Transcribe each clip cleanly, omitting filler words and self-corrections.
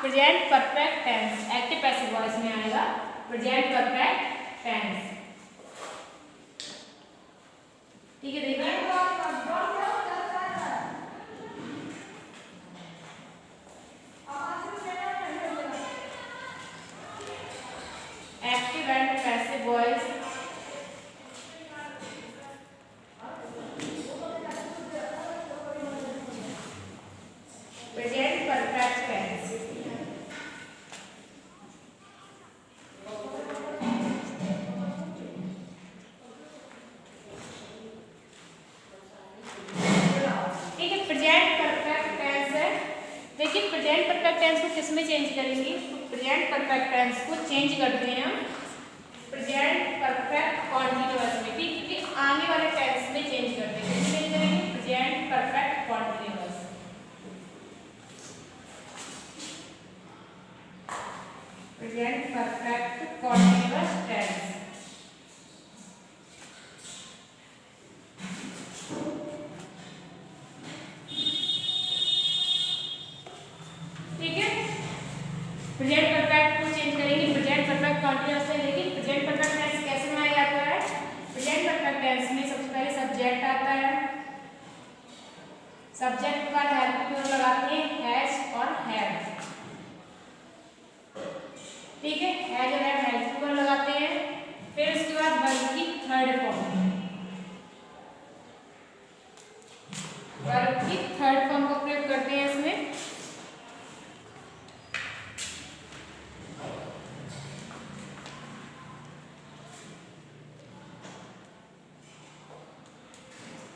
Present perfect tense, active passive voice में आएगा present perfect tense. ठीक है, देखिए active and passive voice present perfect tense. ठीक है, प्रेजेंट परफेक्ट टेंस है। देखिए प्रेजेंट परफेक्ट टेंस को किस में चेंज करेंगे? प्रेजेंट परफेक्ट टेंस को चेंज करते हैं हम प्रेजेंट परफेक्ट कॉन्टिन्यूअस में। ठीक, क्योंकि आने वाले टेंस में चेंज करते हैं। किस में करेंगे? Present perfect continuous. Present perfect continuous tense. ठीक है, प्रेजेंट परफेक्ट को चेंज करेंगे प्रेजेंट परफेक्ट कॉन्टिन्यूअस में। लेकिन प्रेजेंट परफेक्ट टेंस कैसे बनाया जाता है? प्रेजेंट परफेक्ट टेंस में सबसे पहले सब्जेक्ट आता है, सब्जेक्ट के बाद हेल्प की लगाते हैं हैज और हैव। ठीक है, हैज और हैव हेल्प की लगाते हैं। फिर उसके बाद वर्ब की थर्ड फॉर्म, वर्ब की थर्ड फॉर्म का प्रयोग करते हैं इसमें।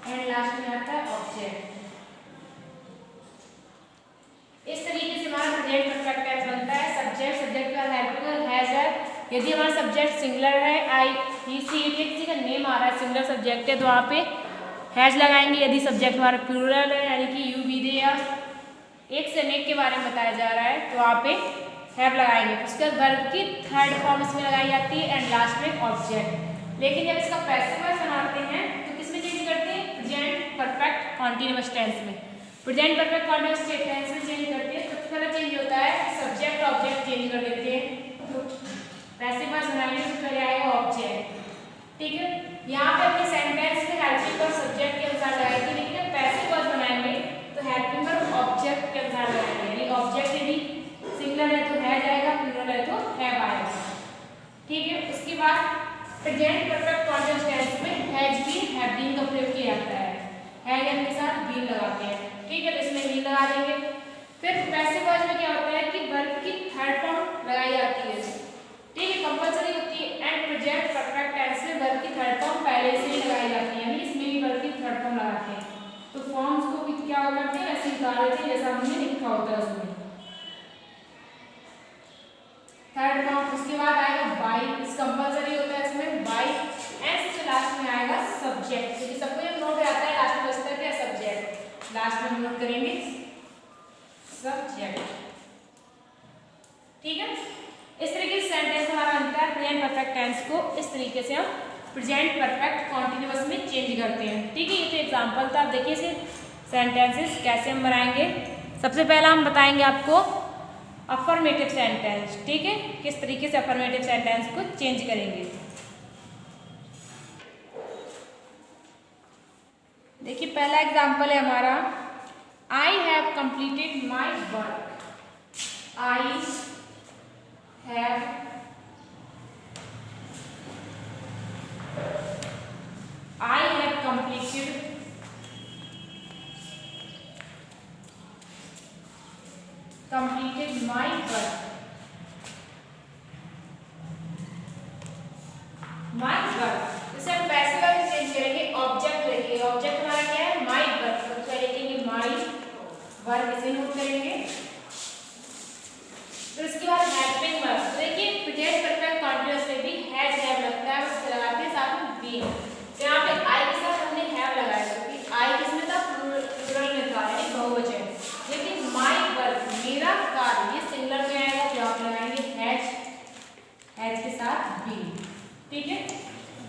एंड लास्ट में आता है ऑब्जेक्ट। इस तरीके से हमारा प्रेजेंट परफेक्ट टेंस बनता है। सब्जेक्ट, सब्जेक्ट का हेल्पर हैज है। यदि हमारा सब्जेक्ट सिंगुलर है, आई ही सी इट, किसी का नेम आ रहा है, सिंगुलर सब्जेक्ट है, तो वहाँ पे हैज लगाएंगे। यदि सब्जेक्ट हमारा प्लूरल है, यानी कि यू, वी, दे या एक से अनेक के बारे में बताया जा रहा है, तो वहाँ पे हैव लगाएंगे। उसके बाद वर्ब की थर्ड फॉर्म इसमें लगाई जाती है एंड लास्ट में ऑब्जेक्ट। लेकिन जब इसका पैसिव वॉइस बनाते हैं तो किसमें चेंज करते हैं? प्रेजेंट परफेक्ट कॉन्टिन्यूअस टेंस में। प्रेजेंट परफेक्ट कॉन्टिन्यूअस टेंस में चेंज करते हैं। सबसे पहले चेंज होता है सब्जेक्ट ऑब्जेक्ट चेंज कर देते हैं। तो पैसिव वॉइस बनाएंगे तो पहले आएगा ऑब्जेक्ट। ठीक है, यहाँ पे अपने सेंटेंस में हेल्पिंग और सब्जेक्ट के अनुसार लगाएंगे, लेकिन जब पैसिव वॉइस बनाएंगे तो हेल्पिंग और ऑब्जेक्ट के अनुसार लगाएंगे। यानी ऑब्जेक्ट यदि सिंगुलर है तो हैज आएगा, प्लूरल है तो हैव आएगा। ठीक है, उसके बाद प्रेजेंट परफेक्ट कॉन्टिन्यूअस टेंस में हैज बीन, हैव बीन का प्रयोग किया जाता है। हैज के साथ बीन लगाते हैं। ठीक है, तो इसमें बीन लगा देंगे। फिर पैसिव वॉइस में क्या होता है कि वर्ब की थर्ड फॉर्म लगाई जाती है। ठीक है, कंपलसरी होती है। एंड प्रेजेंट परफेक्ट टेंस में वर्ब की थर्ड फॉर्म पहले से ही लगाई जाती है, यानी इसमें भी वर्ब की थर्ड फॉर्म लगाते हैं। तो फॉर्म्स को भी क्या करते हैं? ऐसे निकाल लेते हैं जैसा हमने लिखा होता है उसमें थर्ड फॉर्म। उसके बाद आएगा बाय, इस कंपलसरी होता है इसमें बाय। एंड से लास्ट में आएगा सब्जेक्ट, क्योंकि सबको ये नोट आता है लास्ट में बचता है क्या? सब्जेक्ट। लास्ट में हम नोट करेंगे सब्जेक्ट। ठीक है, इस तरीके से सेंटेंस हमारा बनता है। प्रेजेंट परफेक्ट टेंस को इस तरीके से हम प्रेजेंट परफेक्ट कॉन्टिन्यूअस में चेंज करते हैं। ठीक है, ये तो एग्जांपल था। आप देखिए इसे सेंटेंसेस कैसे हम बनाएंगे। सबसे पहला हम बताएंगे आपको अफर्मेटिव सेंटेंस। ठीक है, किस तरीके से अफर्मेटिव सेंटेंस को चेंज करेंगे। देखिए पहला एग्जांपल है हमारा, I have completed my work. I have completed my work. My work, इसे हम पैसिव वॉइस चेंज करेंगे, ऑब्जेक्ट लेंगे। ऑब्जेक्ट हमारा क्या है? My work. तो पहले लिखेंगे माई वर्क, इसे नोट करेंगे। तो इसके बाद हेल्पिंग वर्ब। तो देखिए प्रेजेंट परफेक्ट कॉन्टिन्यूअस में भी हैज हैव लगता है, उससे लगाते हैं साथ में बीन। तो यहाँ पे आई के साथ हमने हैव लगाया, क्योंकि आई किसमें था? प्लूरल में था, यानी बहुवचन। लेकिन माई वर्क, मेरा कार्य, ये सिंगुलर में आएगा, तो आप लगाएंगे हैज के साथ बीन। ठीक है,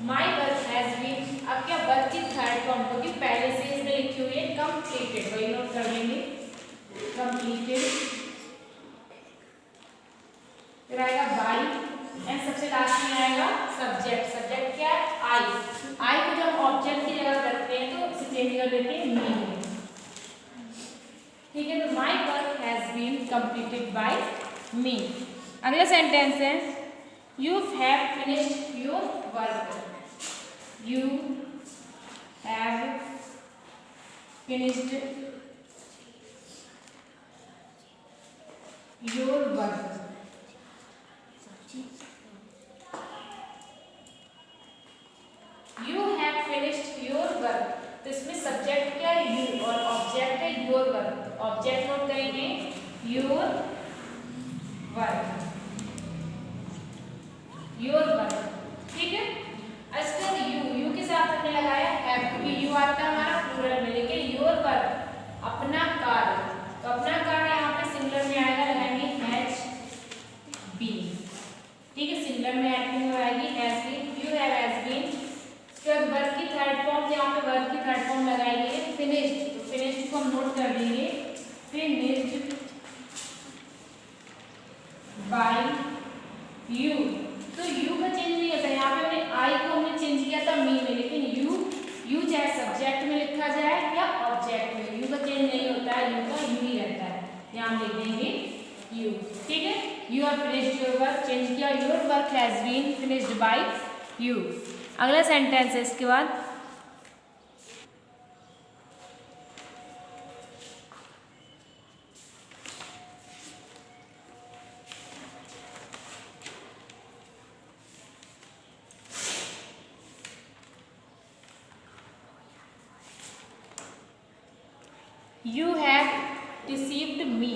माई वर्क हैज बीन। अब क्या वर्क की थर्ड फॉर्म, क्योंकि पहले से इसमें लिखी हुई है कंप्लीटेड, वही नोट कर लेंगे कंप्लीटेड। लास्ट में आएगा सब्जेक्ट। सब्जेक्ट क्या है? आई को जब ऑब्जेक्ट की जगह रखते हैं तो इसे चेंज कर देते हैं मी में। ठीक है, तो my work has been completed by me. अगला सेंटेंस है you have finished your work. You have finished your work. You have finished your work, तो इसमें सब्जेक्ट क्या है? यू, और ऑब्जेक्ट है योर वर्क। ऑब्जेक्ट नोट करेंगे योर वर्क, योर वर्क। ठीक है, इसके बाद यू के साथ हमने लगाया हैव, क्योंकि यू आता है हमारा प्लूरल में, लेकिन योर वर्क अपना कार्य, तो अपना कार्य यहाँ पे सिंगुलर में आएगा, लगाएंगे हैज बीन। ठीक है, सिंगुलर में एक्टिंग में आएगी has been, you have has been. इसके बाद वर्क की थर्ड फॉर्म, यहाँ पे वर्क की थर्ड फॉर्म लगाएंगे फिनिश्ड, तो फिनिश्ड को हम नोट कर देंगे फिनिश्ड बाय यू। तो यू का चेंज नहीं होता, यहाँ पे हमने आई को हमने चेंज किया था मी में, लेकिन यू चाहे सब्जेक्ट में लिखा जाए या ऑब्जेक्ट में, यू का चेंज नहीं होता है, यू का यू ही रहता है। यहाँ हम लिख देंगे यू। ठीक है, you have finished your work, change किया your work has been finished by you. अगला सेंटेंस है इसके बाद You have deceived me.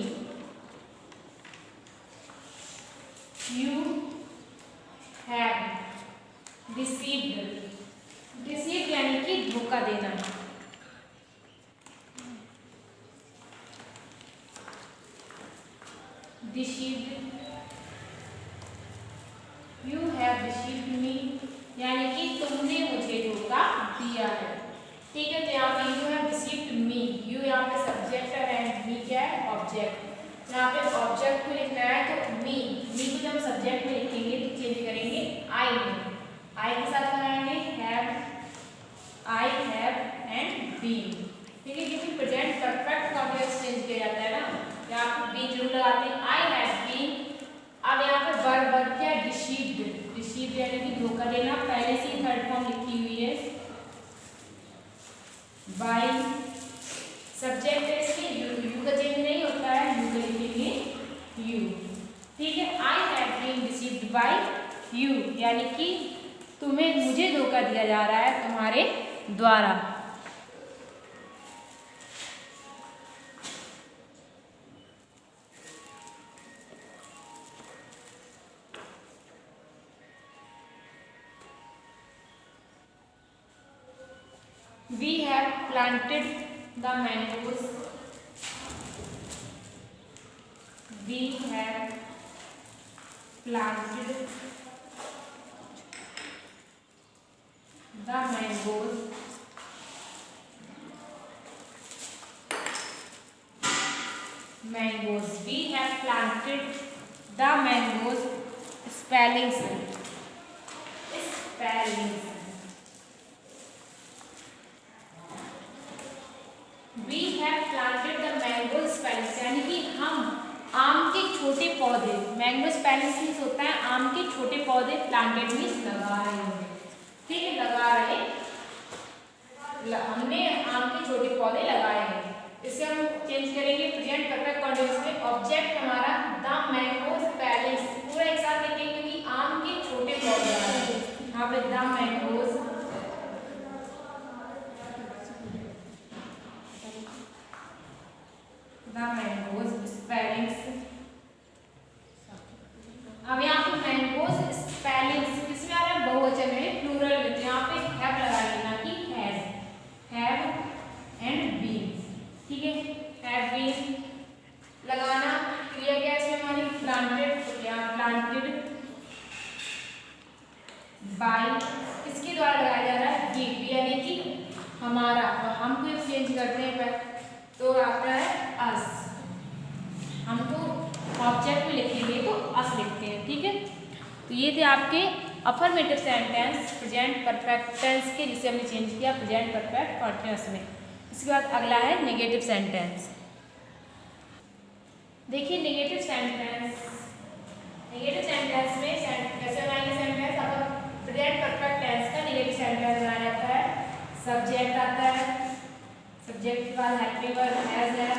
You have deceived. Deceived यानी कि धोखा देना। Deceived. You have deceived me यानी कि तुमने मुझे धोखा दिया है। ठीक है, तो यहाँ पे you have deceived me, you यहाँ पे सब्जेक्ट है, मी क्या है? ऑब्जेक्ट। यहाँ पे ऑब्जेक्ट को लिखना है तो मी को जब सब्जेक्ट में लिखेंगे तो चेंज करेंगे आई में, आई के साथ लगाएंगे have, I have and been. ठीक है, क्योंकि प्रेजेंट परफेक्ट का भी चेंज किया जाता है ना, यहाँ पे बी जरूर लगाते हैं, आई हैव बीन। अब यहाँ पे वर्ब क्या है? डिसीव्ड। डिसीव्ड यानी कि धोखा देना, पहले से ही थर्ड फॉर्म लिखी हुई है बाय। सब्जेक्ट है इसमें यू का चेंज नहीं होता है, यू का लिखेंगे यू। ठीक है, I have been deceived by you यानी कि तुम्हें मुझे धोखा दिया जा रहा है तुम्हारे द्वारा। We have planted the mangoes. We have planted the mangoes. Mangoes. We have planted the mangoes. Spellings. Spellings. We have planted the mango spellings यानी कि हम आम के छोटे पौधे, मैंगो स्पेलिंग्स मीन्स होता है आम के छोटे पौधे, प्लांटेड मीन्स लगा रहे हैं। ठीक है, लगा रहे, हमने आम के छोटे पौधे लगाए हैं। इसे हम चेंज करेंगे प्रेजेंट परफेक्ट कंटीन्यूअस में। ऑब्जेक्ट हमारा द मैंगो स्पेलिंग्स, पूरा एक साथ लिखेंगे क्योंकि आम के छोटे पौधे आ रहे हैं। यहाँ पे द मैंगोज, मैंगोज स्पेलिंग्स। अब यहाँ पे मैंगोज स्पेलिंग्स किसमें आ रहा है? बहुवचन में, प्लूरल में, तो यहाँ पे हैव लगा लेना कि हैज, हैव एंड बीन। ठीक है, हैव बीन लगाना, क्रिया क्या है इसमें हमारी? प्लांटेड, तो यहाँ प्लांटेड बाय, किसके द्वारा लगाया जा रहा है? गिव यानी कि हमारा, हमको चेंज करते हैं तो आता है अस, थे आपके affirmative sentence present perfect tense के, जिसे हमने चेंज किया प्रेजेंट परफेक्ट कंटीन्यूअस में। इसके बाद अगला है नेगेटिव सेंटेंस। देखिए नेगेटिव सेंटेंस में कैसे बनाएंगे सेंटेंस। अब प्रेजेंट परफेक्ट टेंस का नेगेटिव सेंटेंस बनाया जाता है। सब्जेक्ट आता है, सब्जेक्ट के बाद हेल्पिंग वर्ब हैज है,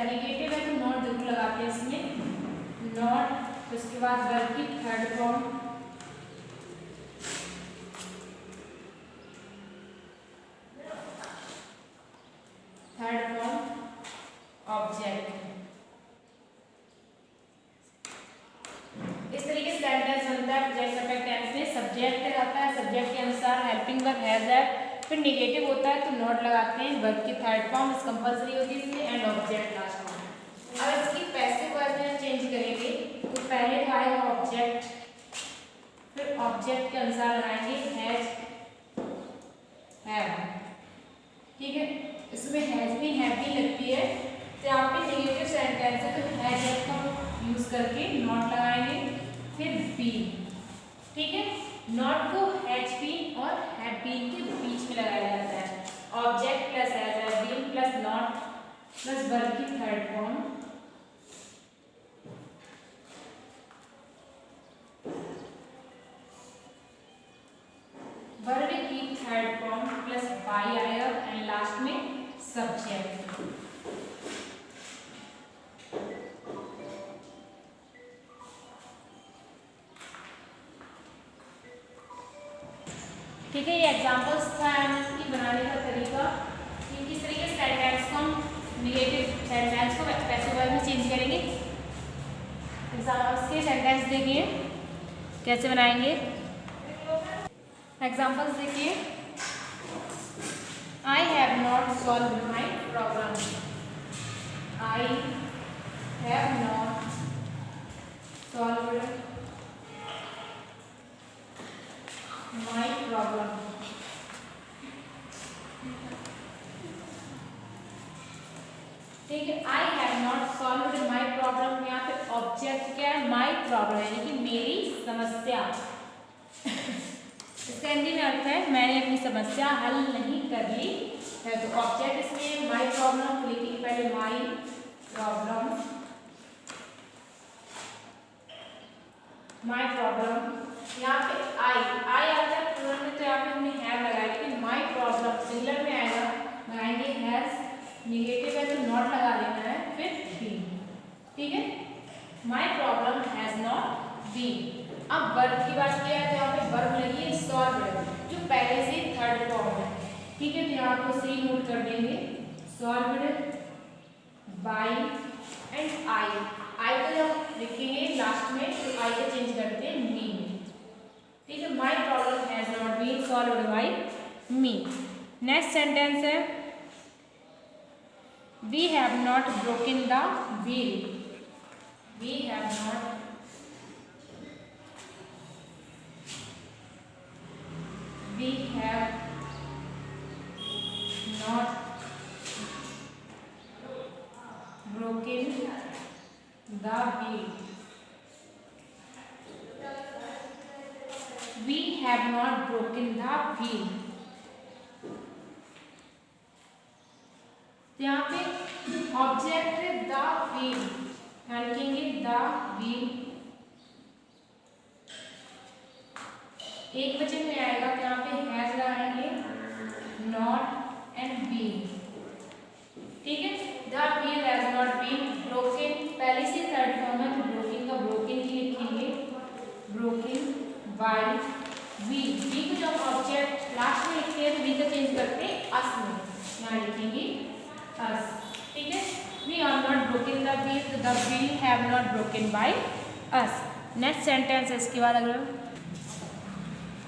नेगेटिव है तो नॉट जरूर लगाते हैं इसमें, नॉट। उसके बाद वर्ब की थर्ड फॉर्म, ऑब्जेक्ट। इस तरीके से सेंटेंस बनता है प्रेजेंट परफेक्ट टेंस में। सब्जेक्ट आता है, सब्जेक्ट के अनुसार हेल्पिंग वर्ब हैज है, फिर नेगेटिव होता है तो नॉट लगाते हैं, वर्ब की थर्ड फॉर्म इस कंपल्सरी होती है इसमें, एंड ऑब्जेक्ट लास्ट में। अब इसकी पैसिव वॉइस में चेंज करेंगे तो पहले तो आएगा ऑब्जेक्ट, फिर ऑब्जेक्ट के अनुसार लगाएंगे हैज, हैव। ठीक है, इसमें हैज भी हैव भी लगती है तो यहाँ पे नेगेटिव सेंटेंस है तो हैज का यूज करके नॉट लगाएंगे, फिर बी। ठीक है, नॉट को हैज बीन और हैव बीन के बीच में लगाया जाता है। Object plus has been plus not plus verb की थर्ड फॉर्म, वर्ब की थर्ड फॉर्म प्लस बाई आया एंड लास्ट में सब्जेक्ट। ठीक है, ये एग्जांपल्स था इनकी बनाने का तरीका कि किस तरीके से सेंटेंस को हम नेगेटिव सेंटेंस को पैसिव वॉइस में चेंज करेंगे। एग्जांपल्स के सेंटेंस देखिए कैसे बनाएंगे। एग्जांपल्स देखिए, I have not solve my problem, I have not solve my problem. ठीक है, I have not solved my problem, यहाँ पे ऑब्जेक्ट क्या है, माई प्रॉब्लम यानी कि मेरी समस्या। इसका हिंदी में अर्थ है मैंने अपनी समस्या हल नहीं कर ली है, तो ऑब्जेक्ट इसमें माई प्रॉब्लम लिखिए पहले, माई प्रॉब्लम, माई प्रॉब्लम। यहाँ पे आई आता है प्लूरल में तो यहाँ पे हमने हैव लगाया, लेकिन माई प्रॉब्लम सिंगुलर में आएगा, लगाएंगे हैज, नेगेटिव है तो नॉट लगा देना है, फिर बीन। ठीक है, my problem has not been. अब वर्ब की बात किया है तो यहाँ पे वर्ब लगी सॉल्व्ड, जो पहले से थर्ड फॉर्म है। ठीक है, तो यहाँ को सही नोट कर देंगे, सॉल्व्ड बाई एंड आई को जब लिखेंगे लास्ट में तो आई को चेंज करते हैं मी में। ठीक है, my problem has not been solved by me. Next sentence है, we have not broken the wheel, we have not broken the wheel, we have not broken the wheel। यहाँ पे ऑब्जेक्ट द व्हील लिखेंगे, the wheel एक वचन में आएगा तो यहाँ पे हैज लगाएंगे, नॉट एंड बीन। ठीक है, the wheel has not been broken, पहले से थर्ड फॉर्म है तो ब्रोकन का ब्रोकन ही लिखेंगे, ब्रोकन बाय वी। वी को जब ऑब्जेक्ट लास्ट में लिखते हैं तो वी का चेंज करते हैं अस में, यहाँ लिखेंगे अस। ठीक है, we are not broken the wheel, the wheel have not broken by us. Next sentence है इसके बाद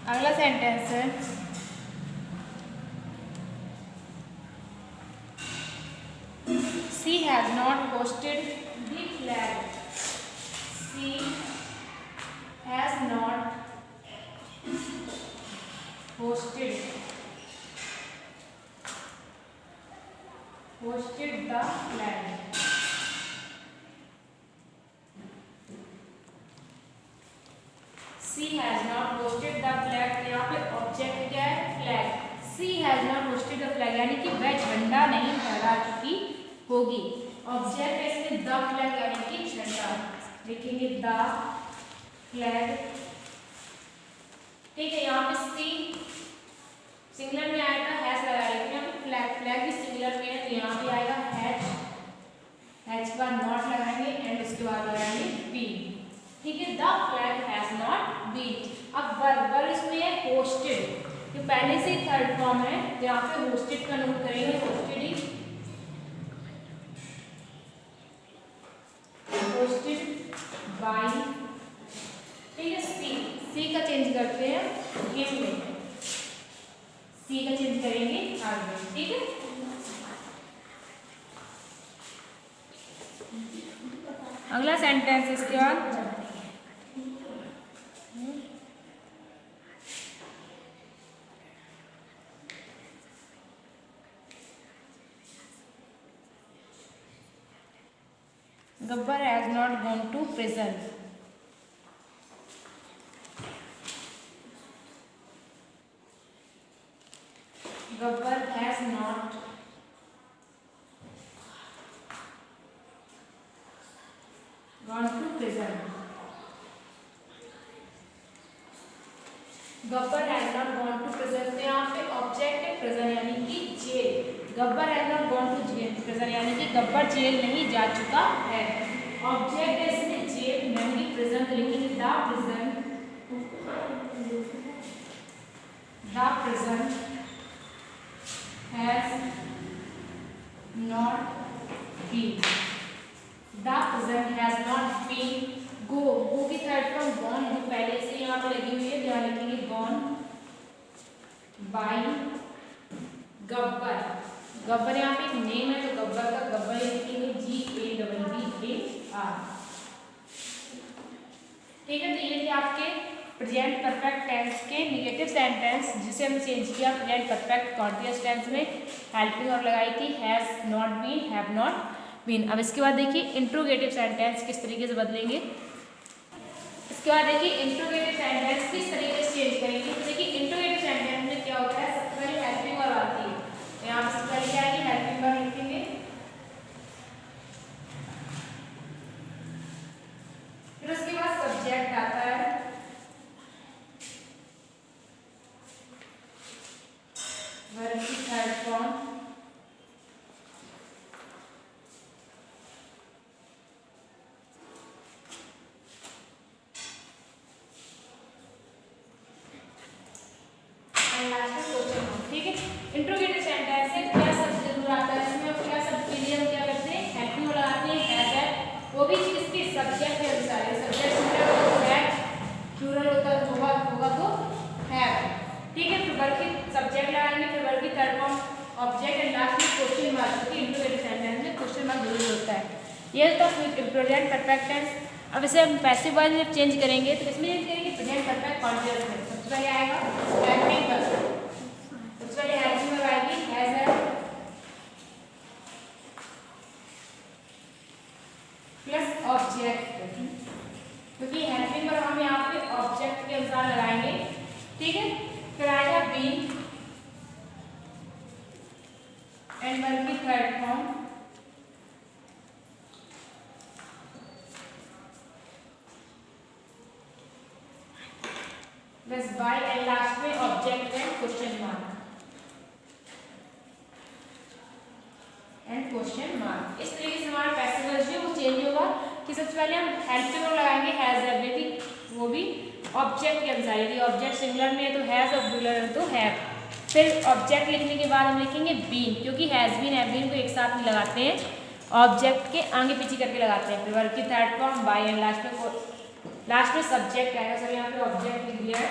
अगला सेंटेंस है, she has not hosted the flag, she has not hosted the flag. Flag, यानी कि वह झंडा नहीं फहरा चुकी होगी। ऑब्जेक्ट है इसमें द फ्लैग यानी कि झंडा, लिखेंगे द फ्लैग। ठीक है, यहाँ पे सी सिंगुलर में आया था, हैज लगाया, लेकिन यहाँ पे फ्लैग, फ्लैग भी सिंगुलर में है तो यहाँ पे आएगा हैज, हैज के बाद नॉट लगाएंगे एंड उसके बाद लगाएंगे बीन। ठीक है, the flag has not been. अब वर्ब इसमें है होस्टेड, जो पहले से थर्ड फॉर्म है तो यहाँ पे होस्टेड का नोट करेंगे, होस्टेड बाय। ठीक है, सी का चेंज करते हैं गेम में, सी का चेंज करेंगे आगे। ठीक है, अगला सेंटेंस इसके बाद Gabbar has not gone to prison. Gabbar has not gone to prison. Gabbar has not gone to prison, तो यहाँ पे ऑब्जेक्ट है प्रेजेंट यानी कि jail. Gabbar has not gone to jail present यानी कि गब्बर जेल नहीं जा चुका है। ऑब्जेक्ट है इसमें जेल यानी कि प्रेजेंट, लिखेंगे the present has not been, the present has not been. Go की थर्ड फॉर्म गॉन, जो पहले से यहाँ पे लगी हुई है, यहाँ लिखेंगे गॉन बाय गब्बर। गब्बर यहाँ पे एक नेम है तो गब्बर का गब्बर लिखेंगे GABBAR। ठीक है, तो ये थे आपके प्रेजेंट परफेक्ट टेंस के नेगेटिव सेंटेंस, जिसे हम चेंज किया प्रेजेंट परफेक्ट कॉन्टिन्यूअस टेंस में, हेल्पिंग और लगाई थी has not been, have not been. अब इसके बाद देखिए इंट्रोगेटिव सेंटेंस किस तरीके से बदलेंगे। इसके बाद देखिए इंट्रोगेटिव सेंटेंस किस तरीके से चेंज करेंगे। तो देखिए इंट्रोगेटिव सेंटेंस में क्या होता है, सबसे पहले हेल्पिंग वर्ब आती है, तो यहाँ पर सबसे पहले क्या है, हेल्पिंग वर्ब लिखेंगे, फिर उसके बाद सब्जेक्ट आता है, वर्ब की थर्ड फॉर्म, ठीक है। इंट्रोगेटिव सेंटेंस से क्या शब्द जरूर आता है इसमें, क्या शब्द के लिए हम क्या करते हैं, हेल्पिंग लगाते हैं, हैज है, वो भी किसके सब्जेक्ट के अनुसार है। सब्जेक्ट सिंगुलर हो तो हैज, प्लूरल होगा तो हैव। ठीक है, फिर वर्ब की सब्जेक्ट लगाएंगे, फिर वर्ब की third form object and last में क्वेश्चन मार्क, क्योंकि इंट्रोगेटिव सेंटेंस में क्वेश्चन मार्क जरूर होता है। ये तो प्रेजेंट परफेक्ट टेंस। अब इसे हम पैसिव वॉइस में चेंज करेंगे, तो इसमें चेंज करेंगे प्रेजेंट परफेक्ट कॉन्टिन्यूअस में। सबसे पहले आएगा हेल्पिंग वर्ब, सबसे पहले हेल्पिंग वर्ब आएगी हैज है प्लस ऑब्जेक्ट, क्योंकि हेल्पिंग वर्ब हम यहाँ पे ऑब्जेक्ट के अनुसार लगाएंगे। ठीक है, फिर आएगा बीन एंड वर्ब की third form, plus by and last में ऑब्जेक्ट एंड क्वेश्चन मार्क इस तरीके से हमारा पैसिव वॉइस जो वो चेंज होगा कि सबसे पहले हम हेल्पिंग वर्ब लगाएंगे हैज है, लेकिन वो भी ऑब्जेक्ट के अनुसार, यदि ऑब्जेक्ट सिंगुलर में है तो हैज और प्लूरल है तो हैव। फिर ऑब्जेक्ट लिखने के बाद हम लिखेंगे बीन, क्योंकि हैज बीन हैव बीन को एक साथ में लगाते हैं, ऑब्जेक्ट के आगे पीछे करके लगाते हैं। फिर वर्ब की third form by and last में सब्जेक्ट आएगा। सर यहाँ पे ऑब्जेक्ट लिख दिया है,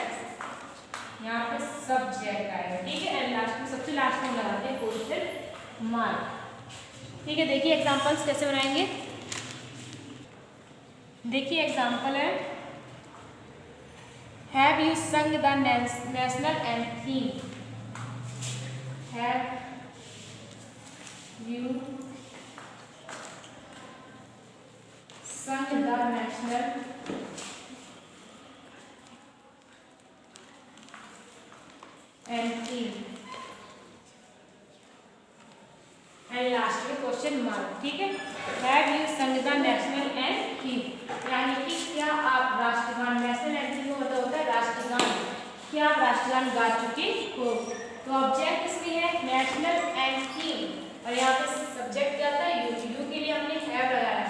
यहाँ पे सब्जेक्ट आएगा। ठीक है, एंड लास्ट में सबसे लास्ट में लगाते हैं क्वेश्चन मार्क। ठीक है, देखिए एग्जांपल्स कैसे बनाएंगे। देखिए एग्जांपल है, have you sung the national anthem, have you sung the national anthem. Question mark, ठीक है। Have you sung the national anthem, यानी कि क्या आप राष्ट्रगान, नेशनल एंथम का मतलब होता है राष्ट्रगान, क्या आप राष्ट्रगान गा चुके हो। तो ऑब्जेक्ट इसमें है नेशनल एंथम और यहाँ पे सब्जेक्ट क्या था यू, यू के लिए हमने हैव लगाया।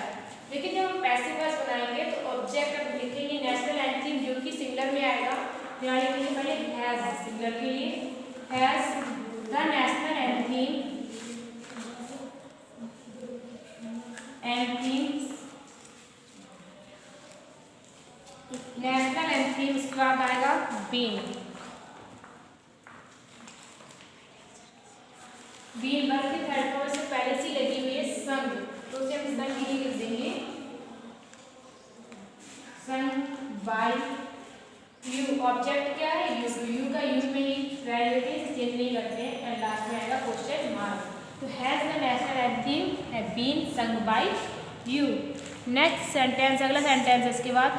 लेकिन जब हम पैसिव वॉइस बनाएंगे तो ऑब्जेक्ट अब लिखेंगे नेशनल एंथम जो कि सिंगुलर में आएगा, यहाँ लिखेंगे पहले हैज, सिंगुलर के लिए has the national anthem, national anthem, इसके बाद आएगा बीन, बीन वर्ग की थर्ड फॉर्म से पहले से लगी हुई है संग, तो उसे हम संग ही लिख देंगे, संग बाय यू। ऑब्जेक्ट क्या है यू, यू का यूज में ही प्रायोरिटी चेंज नहीं करते हैं। एंड लास्ट में आएगा क्वेश्चन मार्क। तो has the national anthem have been sung by you. Next sentence, अगला सेंटेंस है इसके बाद,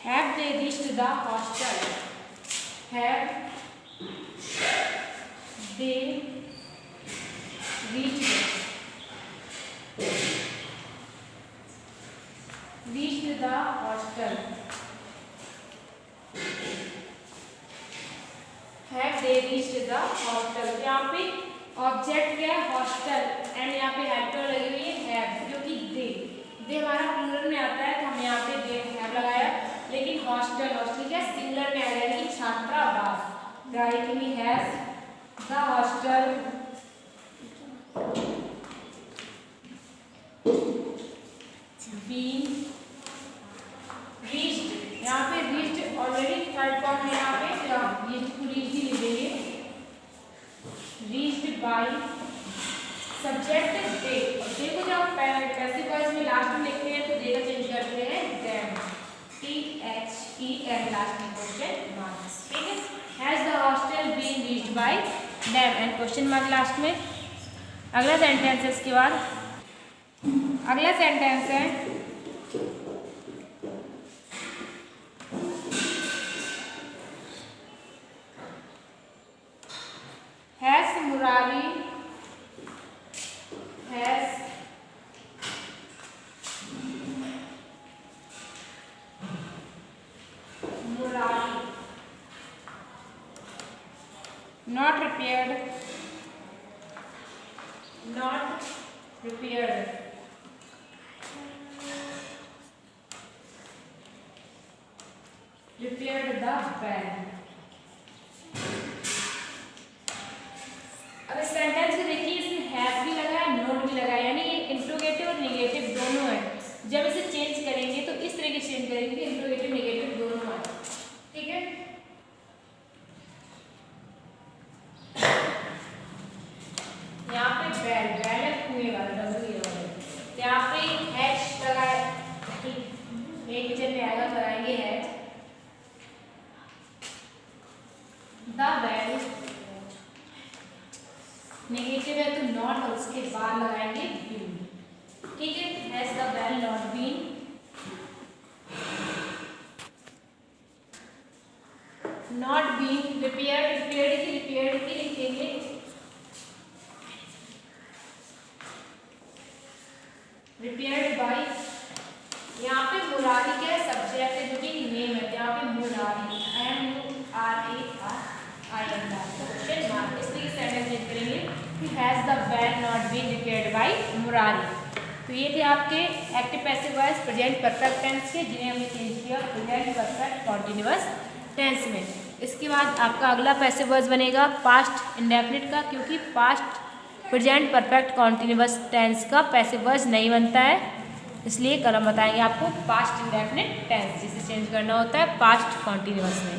have they reached the hostel, have they reached the hostel, have they reached the hostel. यहाँ पे object क्या है हॉस्टल एंड यहाँ पे हेल्पर लगी हुई है हैव, जो कि दे हमारा प्लूरल में आता है तो हम यहाँ पे दे हैव लगाया। लेकिन हॉस्टल, हॉस्टल क्या सिंगुलर में आएगा यानी छात्रावास, राइट में has the hostel been reached, यहाँ पे रीच्ड ऑलरेडी थर्ड फॉर्म है, यहाँ पे रीच्ड पूरी इजी लिखेंगे, रीच्ड बाय सब्जेक्ट दे। दे को जब पैसिव वॉइस में लास्ट में लिखते हैं तो दे का चेंज करते हैं देम, THEM लास्ट में क्वेश्चन मार्क, ठीक है। Has the hostel been reached by them and question mark last में। अगला सेंटेंस है इसके बाद, अगला सेंटेंस है has Murari, has Murari not repaired, not repaired, repaired the bed। अब इस सेंटेंस को देखिए, इसमें हैव भी लगा है नॉट भी लगा है, यानी ये इंट्रोगेटिव और नेगेटिव दोनों है। जब इसे चेंज करेंगे तो इस तरीके से चेंज करेंगे, इंट्रोगेटिव नेगेटिव दोनों है, ठीक है। यहाँ पे बैल, बैल है कुएं वाला, यहाँ पे हैच लगा है, एक जन में आएगा लगाएंगे हैच, द बैल नेगेटिव है तो नॉट और उसके बाद लगाएंगे बीन, ठीक है। Has the bell not been, not been repaired, repaired की लिखेंगे रिपेयर्ड बाय। यहाँ पे मुरारी क्या है सब्जेक्ट है जो कि नेम है, यहाँ पे मुरारी क्वेश्चन मार्क, इस तरीके से सेंटेंस चेंज करेंगे कि has the bell not been repaired by Murari. तो ये थे आपके active passive voice present perfect tense के, जिन्हें हमने चेंज किया प्रेजेंट परफेक्ट कॉन्टिन्यूअस टेंस में। इसके बाद आपका अगला पैसिव वॉइस बनेगा पास्ट इंडेफिनिट का, क्योंकि past present perfect continuous tense का पैसिव वॉइस नहीं बनता है, इसलिए कल हम बताएंगे आपको पास्ट इंडेफिनिट टेंस, जिसे चेंज करना होता है पास्ट कॉन्टिन्यूअस में।